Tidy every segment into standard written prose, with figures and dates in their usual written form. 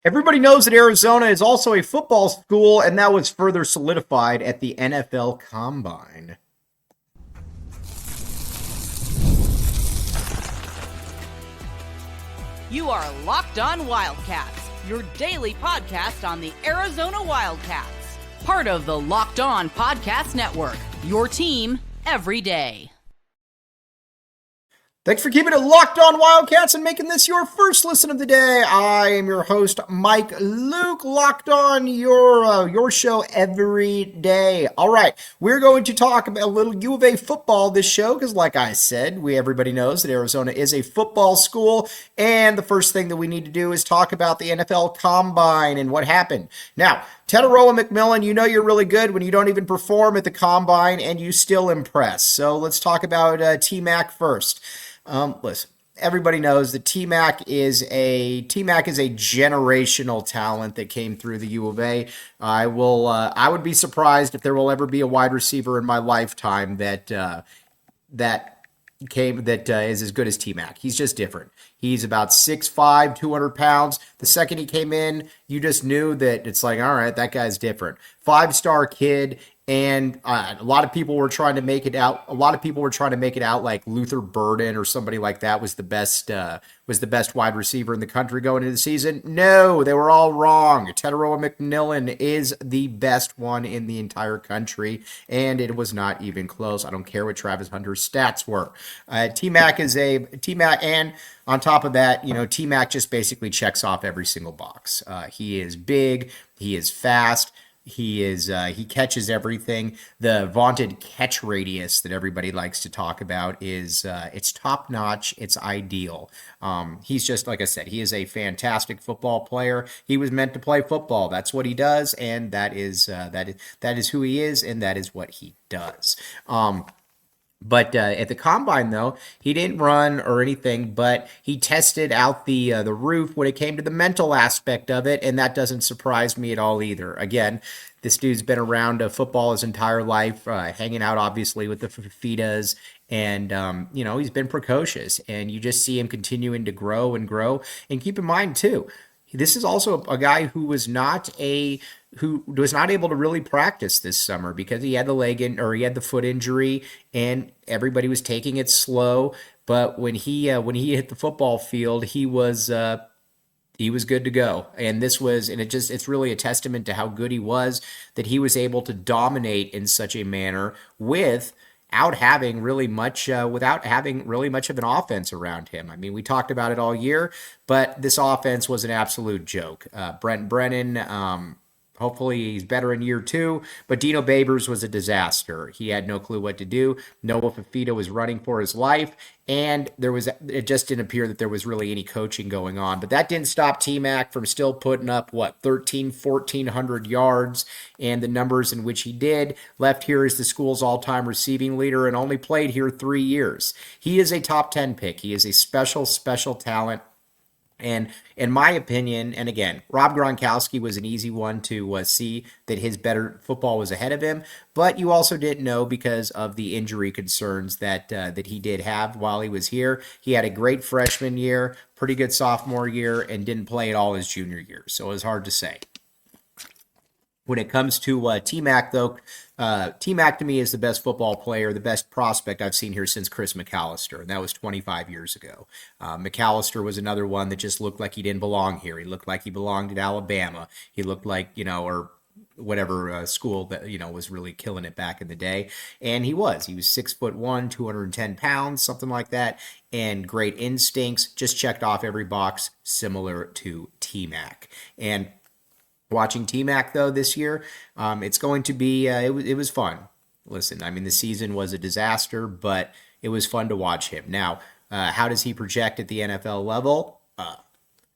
Everybody knows that Arizona is also a football school, and that was further solidified at the NFL Combine. You are Locked On Wildcats, your daily podcast on the Arizona Wildcats. Part of the Locked On Podcast Network, your team every day. Thanks for keeping it locked on Wildcats and making this your first listen of the day. I am your host, Mike Luke, locked on your show every day. All right, we're going to talk about a little U of A football this show because, like I said, everybody knows that Arizona is a football school, and the first thing that we need to do is talk about the NFL Combine and what happened. Now, Tetairoa McMillan, you know you're really good when you don't even perform at the Combine and you still impress. So let's talk about T-Mac first. Listen, everybody knows that T-Mac is a generational talent that came through the U of A. I would be surprised if there will ever be a wide receiver in my lifetime that is as good as T-Mac. He's just different. He's about 6'5", 200 pounds. The second he came in, you just knew that it's like, all right, that guy's different. 5-star kid. And a lot of people were trying to make it out. A lot of people were trying to make it out like Luther Burden or somebody like that was the best wide receiver in the country going into the season. No, they were all wrong. Tetairoa McMillan is the best one in the entire country, and it was not even close. I don't care what Travis Hunter's stats were. T-Mac, and on top of that, T-Mac just basically checks off every single box. He is big. He is fast. He catches everything. The vaunted catch radius that everybody likes to talk about is it's top notch. It's ideal. He's just, like I said, he is a fantastic football player. He was meant to play football. That's what he does, and that is who he is, and that is what he does. But at the Combine, though, he didn't run or anything, but he tested out the roof when it came to the mental aspect of it, and that doesn't surprise me at all either. Again, this dude's been around football his entire life, hanging out, obviously, with the Fafitas, and, he's been precocious, and you just see him continuing to grow and grow. And keep in mind, too, this is also a guy who was not able to really practice this summer because he had the foot injury, and everybody was taking it slow. But when he hit the football field, he was good to go. And it's really a testament to how good he was that he was able to dominate in such a manner without having really much of an offense around him. I mean, we talked about it all year, but this offense was an absolute joke. Brent Brennan, hopefully he's better in year 2, but Dino Babers was a disaster. He had no clue what to do. Noah Fafita was running for his life, and it just didn't appear that there was really any coaching going on. But that didn't stop T-Mac from still putting up, 1,400 yards, and the numbers in which he did. Left here as the school's all-time receiving leader and only played here 3 years. He is a top 10 pick. He is a special, special talent. And in my opinion, and again, Rob Gronkowski was an easy one to see that his better football was ahead of him, but you also didn't know because of the injury concerns that he did have while he was here. He had a great freshman year, pretty good sophomore year, and didn't play at all his junior year, so it was hard to say. When it comes to T-Mac, though, T-Mac to me is the best football player, the best prospect I've seen here since Chris McAllister, and that was 25 years ago. McAllister was another one that just looked like he didn't belong here. He looked like he belonged at Alabama. He looked like, or whatever school that, was really killing it back in the day. And he was 6'1", 210 pounds, something like that, and great instincts, just checked off every box similar to T-Mac. And watching T-Mac, though, this year, it's going to be, it was fun. Listen, I mean, the season was a disaster, but it was fun to watch him. Now, how does he project at the NFL level?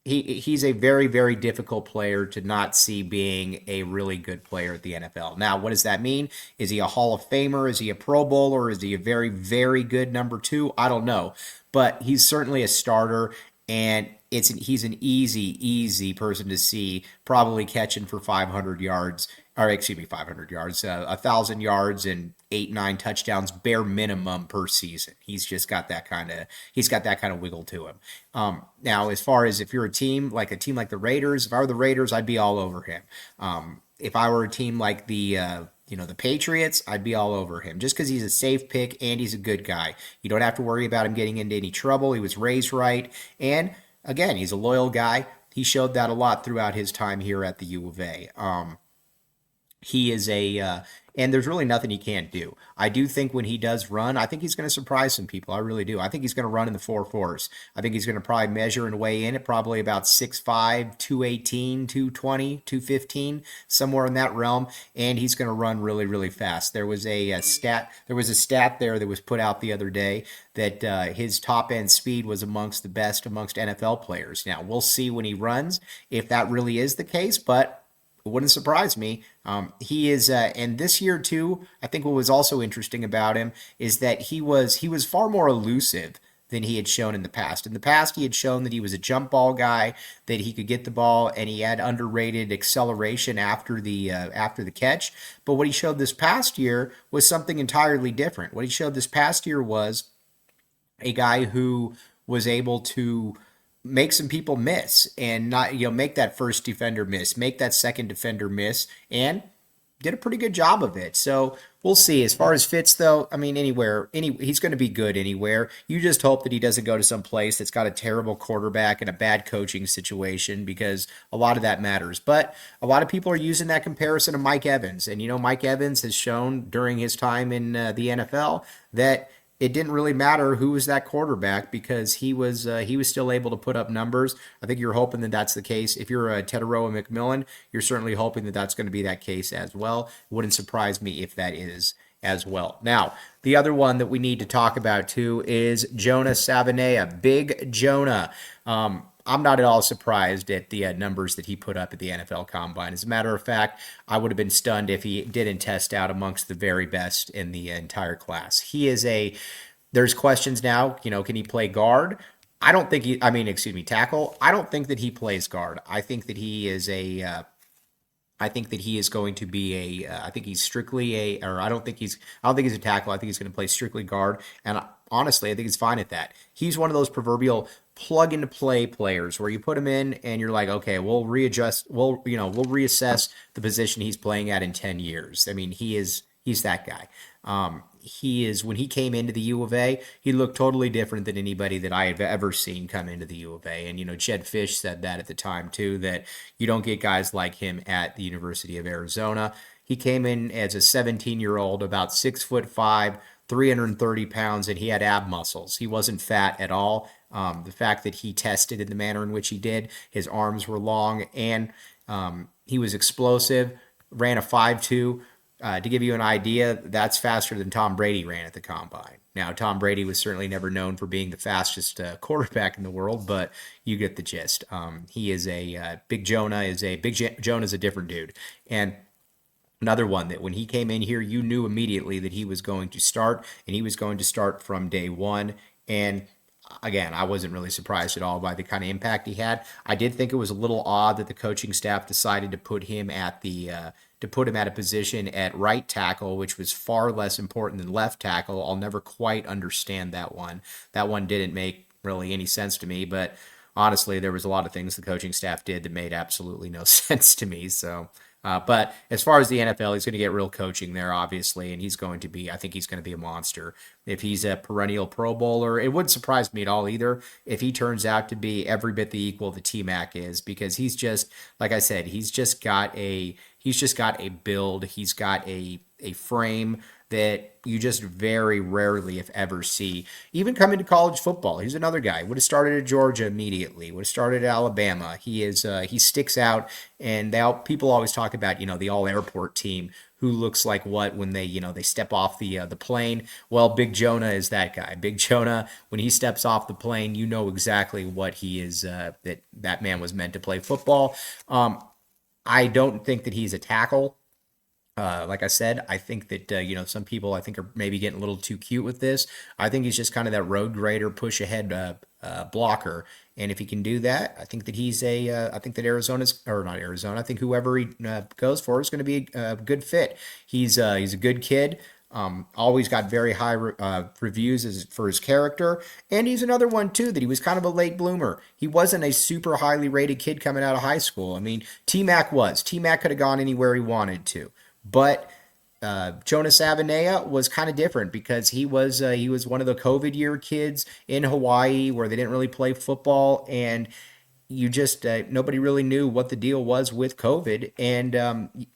He's a very, very difficult player to not see being a really good player at the NFL. Now, what does that mean? Is he a Hall of Famer? Is he a Pro Bowler? Is he a very, very good number 2? I don't know. But he's certainly a starter. and he's an easy person to see, probably catching for 500 yards, or excuse me, 500 yards, 1,000 yards and 8-9 touchdowns bare minimum per season. He's got that kind of wiggle to him. Now, as far as if you're a team like the Raiders, if I were the Raiders, I'd be all over him. If I were a team like the Patriots, I'd be all over him just because he's a safe pick and he's a good guy. You don't have to worry about him getting into any trouble. He was raised right. And again, he's a loyal guy. He showed that a lot throughout his time here at the U of A. He is and there's really nothing he can't do. I do think when he does run, I think he's going to surprise some people. I really do. I think he's going to run in the 4.4s. I think he's going to probably measure and weigh in at probably about 6'5", 218, 220, 215, somewhere in that realm. And he's going to run really, really fast. There was a stat there that was put out the other day that his top end speed was amongst the best amongst NFL players. Now we'll see when he runs if that really is the case, but it wouldn't surprise me. He is, and this year too, I think what was also interesting about him is that he was far more elusive than he had shown in the past. In the past, he had shown that he was a jump ball guy, that he could get the ball, and he had underrated acceleration after the catch. But what he showed this past year was something entirely different. What he showed this past year was a guy who was able to make some people miss and not, make that first defender miss, make that second defender miss, and did a pretty good job of it. So we'll see. As far as fits, though, I mean, he's going to be good anywhere. You just hope that he doesn't go to some place that's got a terrible quarterback and a bad coaching situation, because a lot of that matters. But a lot of people are using that comparison to Mike Evans. And, Mike Evans has shown during his time in the NFL that it didn't really matter who was that quarterback, because he was still able to put up numbers. I think you're hoping that that's the case. If you're a Tetairoa McMillan, you're certainly hoping that that's going to be that case as well. It wouldn't surprise me if that is as well. Now, the other one that we need to talk about too is Jonah Savaiinaea, Big Jonah. I'm not at all surprised at the numbers that he put up at the NFL Combine. As a matter of fact, I would have been stunned if he didn't test out amongst the very best in the entire class. There's questions now, can he play guard? Tackle. I don't think that he plays guard. I think that he is going to be I don't think he's a tackle. I think he's going to play strictly guard. And honestly, I think he's fine at that. He's one of those proverbial plug into play players where you put him in and you're like, okay, we'll reassess the position he's playing at in 10 years. I mean, he's that guy. When he came into the U of A, he looked totally different than anybody that I have ever seen come into the U of A. And, Jed Fish said that at the time too, that you don't get guys like him at the University of Arizona. He came in as a 17-year-old, about 6'5", 330 pounds, and he had ab muscles. He wasn't fat at all. The fact that he tested in the manner in which he did, his arms were long, and he was explosive, ran a 5.2. To give you an idea, that's faster than Tom Brady ran at the Combine. Now, Tom Brady was certainly never known for being the fastest quarterback in the world, but you get the gist. Big Jonah is a different dude. And another one that when he came in here, you knew immediately that he was going to start, and he was going to start from day one. And again, I wasn't really surprised at all by the kind of impact he had. I did think it was a little odd that the coaching staff decided to put him at a position at right tackle, which was far less important than left tackle. I'll never quite understand that one. That one didn't make really any sense to me, but honestly, there was a lot of things the coaching staff did that made absolutely no sense to me. So, but as far as the NFL, he's going to get real coaching there, obviously, and I think he's going to be a monster. If he's a perennial Pro Bowler, it wouldn't surprise me at all either if he turns out to be every bit the equal that T-Mac is, because he's just, like I said, he's just got a build, he's got a frame that you just very rarely, if ever, see. Even coming to college football, he's another guy. Would have started at Georgia immediately. Would have started at Alabama. He sticks out, and people always talk about the all airport team who looks like what when they step off the plane. Well, Big Jonah is that guy. Big Jonah, when he steps off the plane, you know exactly what he is. That man was meant to play football. I don't think that he's a tackle. Like I said, I think that, some people I think are maybe getting a little too cute with this. I think he's just kind of that road grader, push ahead blocker. And if he can do that, I think that I think that Arizona's, or not Arizona, I think whoever he goes for is going to be a good fit. He's a good kid. Always got very high reviews for his character. And he's another one, too, that he was kind of a late bloomer. He wasn't a super highly rated kid coming out of high school. I mean, T-Mac was. T-Mac could have gone anywhere he wanted to. But Jonah Savaiinaea was kind of different because he was one of the COVID year kids in Hawaii where they didn't really play football, and you just nobody really knew what the deal was with COVID. And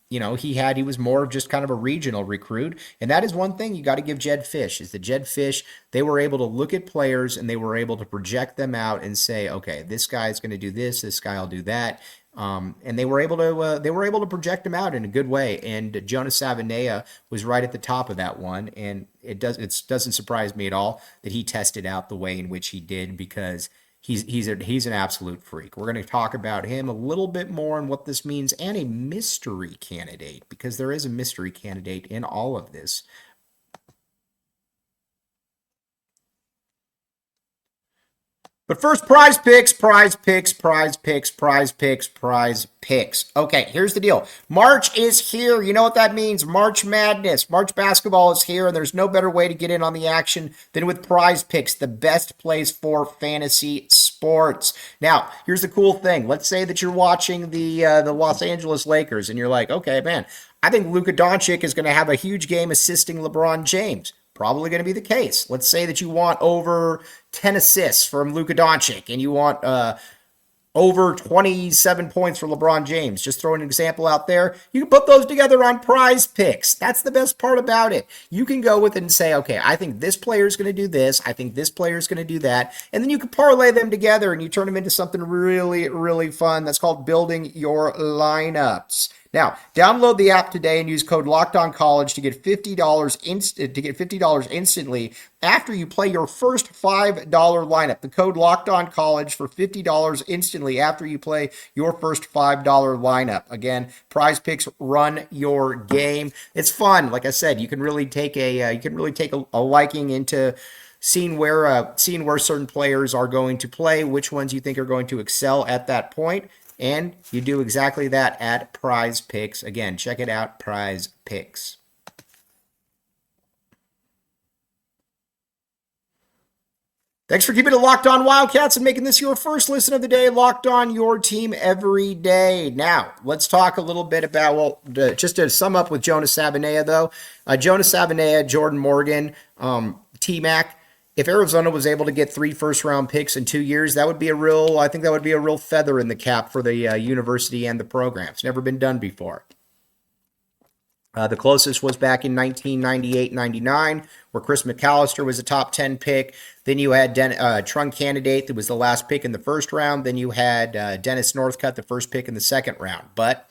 he was more of just kind of a regional recruit. And that is one thing you got to give Jed Fish, is that Jed Fish, they were able to look at players and they were able to project them out and say, okay, this guy's going to do this guy will do that. And they were able to project him out in a good way. And Jonah Savaiinaea was right at the top of that one. And it doesn't surprise me at all that he tested out the way in which he did, because he's an absolute freak. We're going to talk about him a little bit more and what this means, and a mystery candidate, because there is a mystery candidate in all of this. But first, prize picks. Okay, here's the deal. March is here. You know what that means? March Madness. March basketball is here, and there's no better way to get in on the action than with Prize Picks, the best place for fantasy sports. Now, here's the cool thing. Let's say that you're watching the Los Angeles Lakers, and you're like, okay, man, I think Luka Doncic is going to have a huge game assisting LeBron James. Probably going to be the case. Let's say that you want over 10 assists from Luka Doncic and you want over 27 points for LeBron James. Just throwing an example out there. You can put those together on Prize Picks. That's the best part about it. You can go with it and say, okay, I think this player is going to do this. I think this player is going to do that. And then you can parlay them together and you turn them into something really, really fun. That's called building your lineups. Now, download the app today and use code LOCKEDONCollege to get $50 instantly after you play your first $5 lineup. The code LOCKEDONCollege for $50 instantly after you play your first $5 lineup. Again, Prize Picks, run your game. It's fun. Like I said, you can really take a liking into seeing where certain players are going to play, which ones you think are going to excel at that point. And you do exactly that at Prize Picks. Again, check it out, Prize Picks. Thanks for keeping it locked on Wildcats and making this your first listen of the day. Locked on, your team every day. Now, let's talk a little bit about, just to sum up with Jonah Savaiinaea, though. Jonah Savaiinaea, Jordan Morgan, T-Mac. If Arizona was able to get 3 first-round picks in 2 years, I think that would be a real feather in the cap for the university and the program. It's never been done before. The closest was back in 1998-99, where Chris McAllister was a top 10 pick. Then you had Trunk Candidate, that was the last pick in the first round. Then you had Dennis Northcutt, the first pick in the second round. But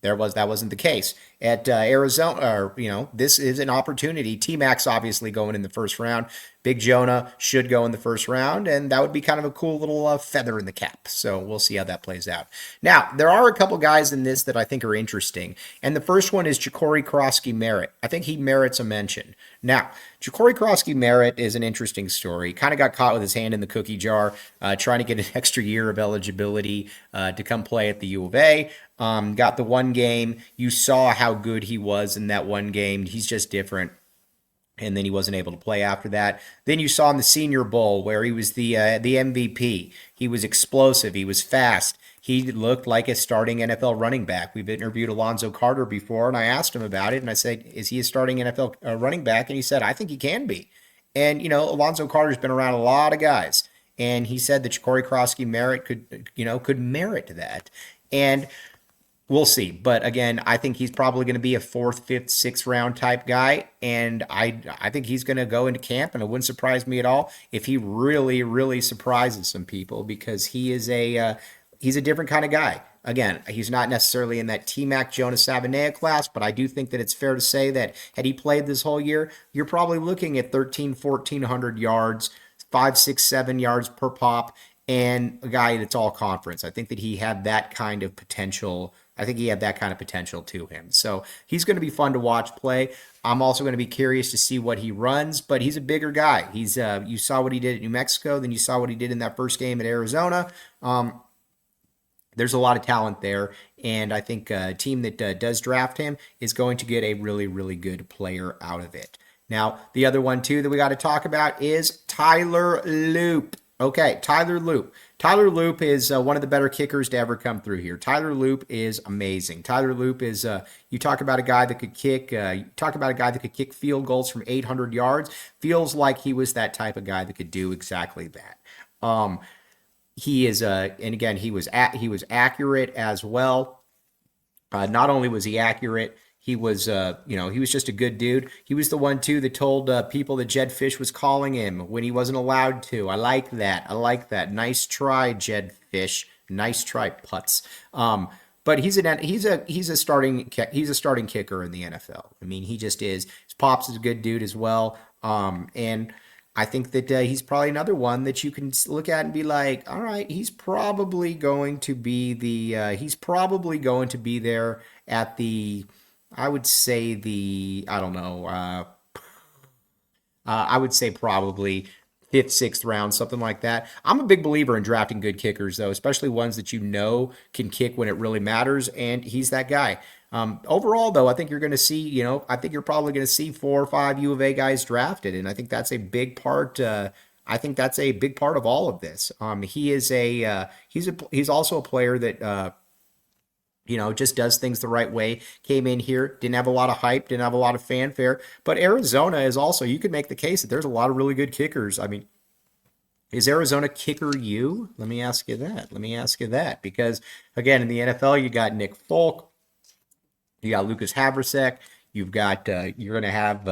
that wasn't the case at Arizona. This is an opportunity. T-Mac's obviously going in the first round. Big Jonah should go in the first round, and that would be kind of a cool little feather in the cap. So we'll see how that plays out. Now, there are a couple guys in this that I think are interesting, and the first one is Jacory Croskey Merritt. I think he merits a mention. Now, Jacory Croskey Merritt is an interesting story. Kind of got caught with his hand in the cookie jar, trying to get an extra year of eligibility to come play at the U of A. Got the one game. You saw how good he was in that one game. He's just different. And then he wasn't able to play after that. Then you saw in the Senior Bowl where he was the MVP. He was explosive. He was fast. He looked like a starting NFL running back. We've interviewed Alonzo Carter before, and I asked him about it, and I said, is he a starting NFL running back? And he said, I think he can be. And, Alonzo Carter's been around a lot of guys, and he said that Jacory Croskey Merritt could merit that. And we'll see. But again, I think he's probably going to be a 4th, 5th, 6th round type guy. And I think he's going to go into camp, and it wouldn't surprise me at all if he really, really surprises some people, because he's a different kind of guy. Again, he's not necessarily in that T-Mac Jonah Savaiinaea class, but I do think that it's fair to say that had he played this whole year, you're probably looking at 1,400 yards, 5, 6, 7 yards per pop, and a guy that's all conference. I think that he had that kind of potential I think he had that kind of potential to him. So he's going to be fun to watch play. I'm also going to be curious to see what he runs, but he's a bigger guy. He's you saw what he did at New Mexico, then you saw what he did in that first game at Arizona. There's a lot of talent there, and I think a team that does draft him is going to get a really, really good player out of it. Now, the other one, too, that we got to talk about is Tyler Loop. Okay, Tyler Loop. Tyler Loop is one of the better kickers to ever come through here. Tyler Loop is amazing. Tyler Loop is, you talk about a guy that could kick field goals from 800 yards. Feels like he was that type of guy that could do exactly that. He is, and again, he was accurate as well. Not only was he accurate, he was, he was just a good dude. He was the one too that told people that Jed Fish was calling him when he wasn't allowed to. I like that. Nice try, Jed Fish. Nice try, Putz. But he's a starting kicker in the NFL. I mean, he just is. His pops is a good dude as well. And I think that he's probably another one that you can look at and be like, all right, he's probably going to be there at the, I would say probably fifth, sixth round, something like that. I'm a big believer in drafting good kickers, though, especially ones that can kick when it really matters, and he's that guy. Overall, though, I think you're going to see, I think you're probably going to see 4 or 5 U of A guys drafted, and I think that's a big part. I think that's a big part of all of this. He's also a player that just does things the right way. Came in here, didn't have a lot of hype, didn't have a lot of fanfare, but Arizona is also. You could make the case that there's a lot of really good kickers. I mean, is Arizona kicker you? Let me ask you that. Because again, in the NFL, you got Nick Folk. You got Lucas Havrasek. You've got you're gonna have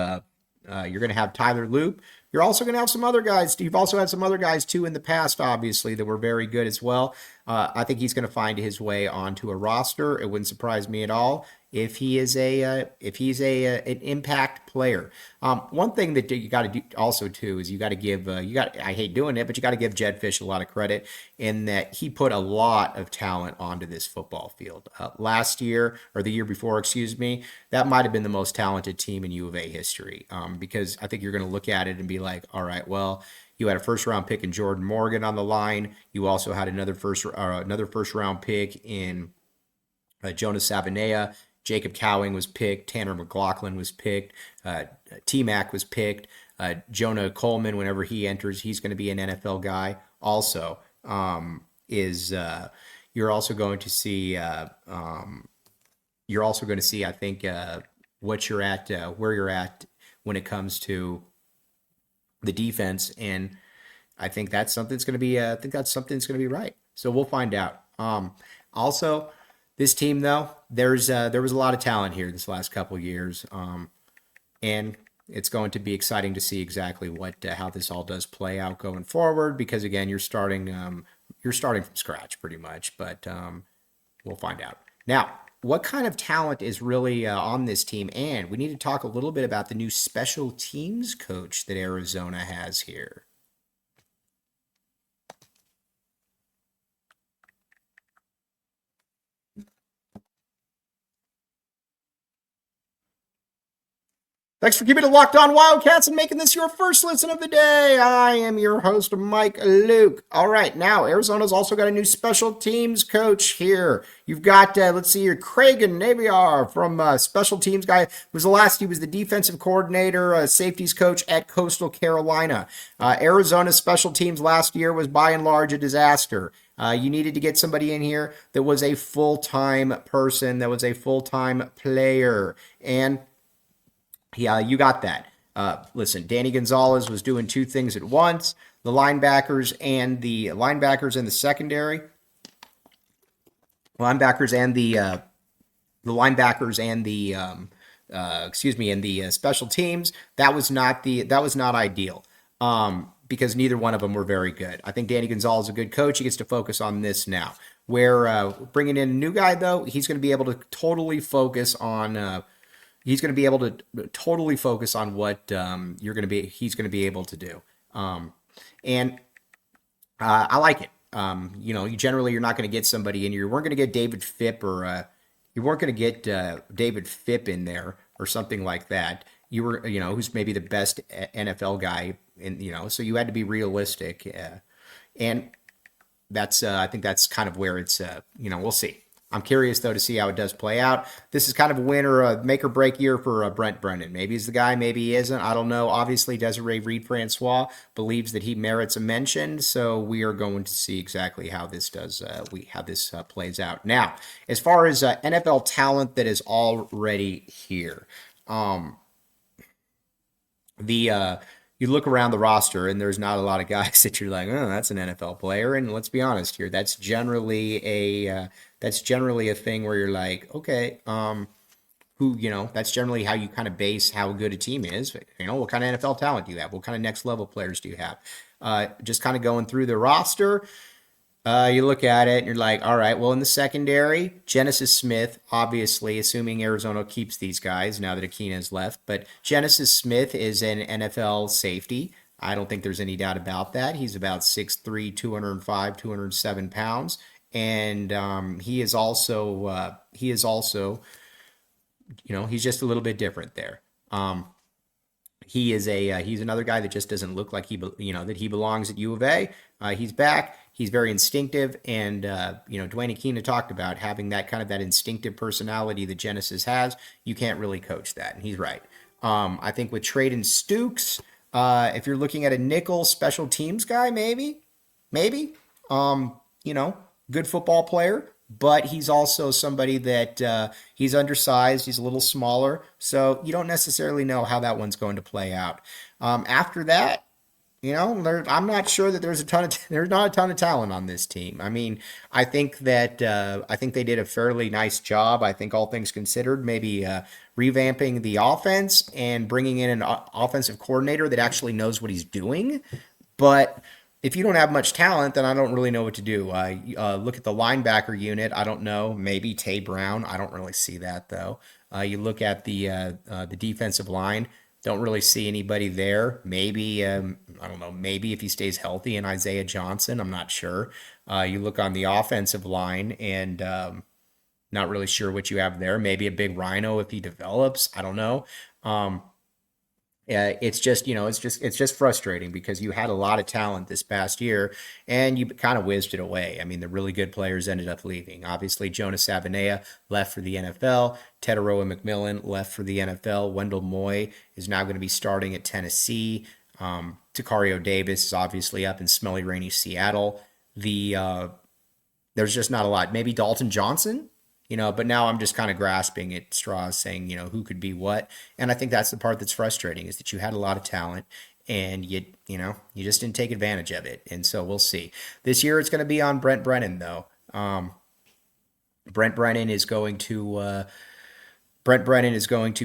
Tyler Loop. You're also gonna have some other guys. You've also had some other guys too in the past, obviously, that were very good as well. I think he's gonna find his way onto a roster. It wouldn't surprise me at all if he's an impact player. One thing that you got to do also too is you got to give I hate doing it, but you got to give Jed Fish a lot of credit in that he put a lot of talent onto this football field. Last year or the year before, excuse me, that might have been the most talented team in U of A history. Because I think you're going to look at it and be like, all right, well, you had a first round pick in Jordan Morgan on the line. You also had another first round pick in Jonah Savaiinaea. Jacob Cowing was picked. Tanner McLaughlin was picked. T-Mac was picked. Jonah Coleman, whenever he enters, he's going to be an NFL guy. Also, you're also going to see. I think what you're at, where you're at when it comes to the defense, and I think that's something that's going to be. I think that's something that's going to be right. So we'll find out. Also. This team, though, there was a lot of talent here this last couple of years, and it's going to be exciting to see exactly how this all does play out going forward. Because again, you're starting from scratch pretty much, but we'll find out. Now, what kind of talent is really on this team? And we need to talk a little bit about the new special teams coach that Arizona has here. Thanks for keeping it locked on Wildcats and making this your first listen of the day. I am your host, Mike Luke. All right, now Arizona's also got a new special teams coach here. You've got, let's see here, Craig Naviar from special teams guy. He was the defensive coordinator, safeties coach at Coastal Carolina. Arizona's special teams last year was by and large a disaster. You needed to get somebody in here that was a full-time person, that was a full-time player, and yeah, you got that. Listen, Danny Gonzalez was doing two things at once: the linebackers and the secondary, and the special teams. That was not ideal. Because neither one of them were very good. I think Danny Gonzalez is a good coach. He gets to focus on this now. Where bringing in a new guy, though, he's going to be able to totally focus on. He's going to be able to totally focus on what he's going to be able to do. And I like it. You're not going to get somebody in here. You weren't going to get David Phipp or You weren't going to get David Phipp in there or something like that. You were, who's maybe the best NFL guy so you had to be realistic. And that's, I think that's kind of where it's, we'll see. I'm curious though to see how it does play out. This is kind of a win or a make or break year for Brent Brennan. Maybe he's the guy, maybe he isn't. I don't know. Obviously, Desiree Reed-Francois believes that he merits a mention, so we are going to see exactly how this does. How this plays out. Now, as far as NFL talent that is already here, the you look around the roster and there's not a lot of guys that you're like, oh, that's an NFL player. And let's be honest here, that's generally a thing where you're like, okay, that's generally how you kind of base how good a team is. What kind of NFL talent do you have? What kind of next level players do you have? Just kind of going through the roster. You look at it and you're like, all right, well, in the secondary, Genesis Smith, obviously, assuming Arizona keeps these guys now that Akina has left, but Genesis Smith is an NFL safety. I don't think there's any doubt about that. He's about 6'3", 205, 207 pounds. And he is also, he's just a little bit different there. He's another guy that just doesn't look like that he belongs at U of A. He's back. He's very instinctive, and Dwayne Akina talked about having that instinctive personality that Genesis has. You can't really coach that, and he's right. I think with Traden Stukes, if you're looking at a nickel special teams guy, maybe, good football player, but he's also somebody that he's undersized. He's a little smaller, so you don't necessarily know how that one's going to play out. After that, I'm not sure that there's not a ton of talent on this team. I mean, I think they did a fairly nice job. I think all things considered, maybe revamping the offense and bringing in an offensive coordinator that actually knows what he's doing. But if you don't have much talent, then I don't really know what to do. Look at the linebacker unit. I don't know. Maybe Tay Brown. I don't really see that though. You look at the defensive line. Don't really see anybody there. Maybe, I don't know, maybe if he stays healthy and Isaiah Johnson, I'm not sure. You look on the offensive line and not really sure what you have there. Maybe a big Rhino if he develops. I don't know. It's just frustrating because you had a lot of talent this past year and you kind of whizzed it away. I mean, the really good players ended up leaving. Obviously, Jonah Savaiinaea left for the NFL. Tetairoa McMillan left for the NFL. Wendell Moy is now going to be starting at Tennessee. Tacario Davis is obviously up in smelly, rainy Seattle. There's just not a lot. Maybe Dalton Johnson. But now I'm just kind of grasping at straws saying, who could be what. And I think that's the part that's frustrating is that you had a lot of talent and you just didn't take advantage of it. And so we'll see. This year it's going to be on Brent Brennan though. Brent Brennan is going to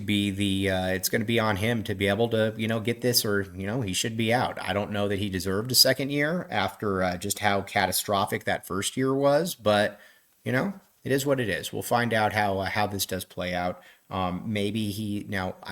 be it's going to be on him to be able to, get this or, he should be out. I don't know that he deserved a second year after just how catastrophic that first year was, but, it is what it is. We'll find out how this does play out. I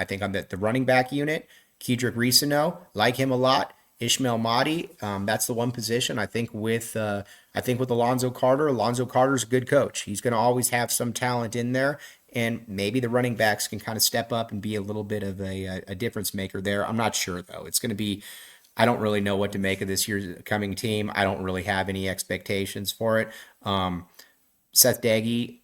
think on the running back unit, Kedrick Risino, like him a lot. Ishmael Mahdi, that's the one position. I think with Alonzo Carter's a good coach. He's going to always have some talent in there, and maybe the running backs can kind of step up and be a little bit of a difference maker there. I'm not sure though. It's going to be. I don't really know what to make of this year's coming team. I don't really have any expectations for it. Seth Daggy,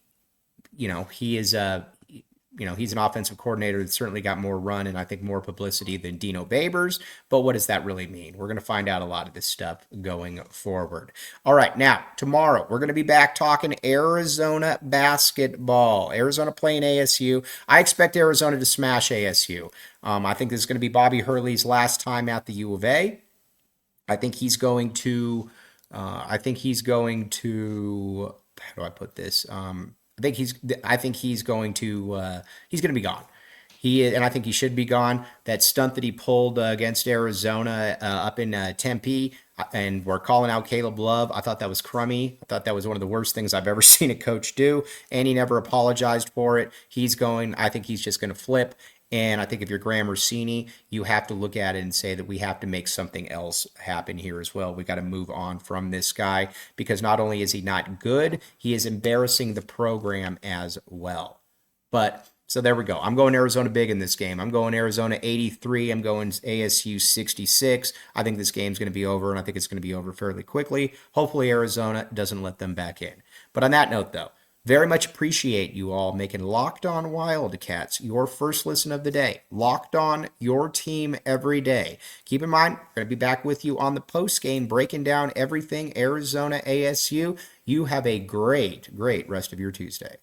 he is he's an offensive coordinator that certainly got more run and I think more publicity than Dino Babers. But what does that really mean? We're going to find out a lot of this stuff going forward. All right, now tomorrow we're going to be back talking Arizona basketball. Arizona playing ASU. I expect Arizona to smash ASU. I think this is going to be Bobby Hurley's last time at the U of A. I think he's going to. How do I put this? I think he's going to be gone. And I think he should be gone. That stunt that he pulled against Arizona up in Tempe, and we're calling out Caleb Love. I thought that was crummy. I thought that was one of the worst things I've ever seen a coach do, and he never apologized for it. I think he's just going to flip. And I think if you're Graham Rossini, you have to look at it and say that we have to make something else happen here as well. We got to move on from this guy because not only is he not good, he is embarrassing the program as well. But so there we go. I'm going Arizona big in this game. I'm going Arizona 83. I'm going ASU 66. I think this game's going to be over, and I think it's going to be over fairly quickly. Hopefully Arizona doesn't let them back in. But on that note, though, very much appreciate you all making Locked On Wildcats your first listen of the day. Locked On, your team every day. Keep in mind, we're going to be back with you on the post game, breaking down everything Arizona ASU. You have a great rest of your Tuesday.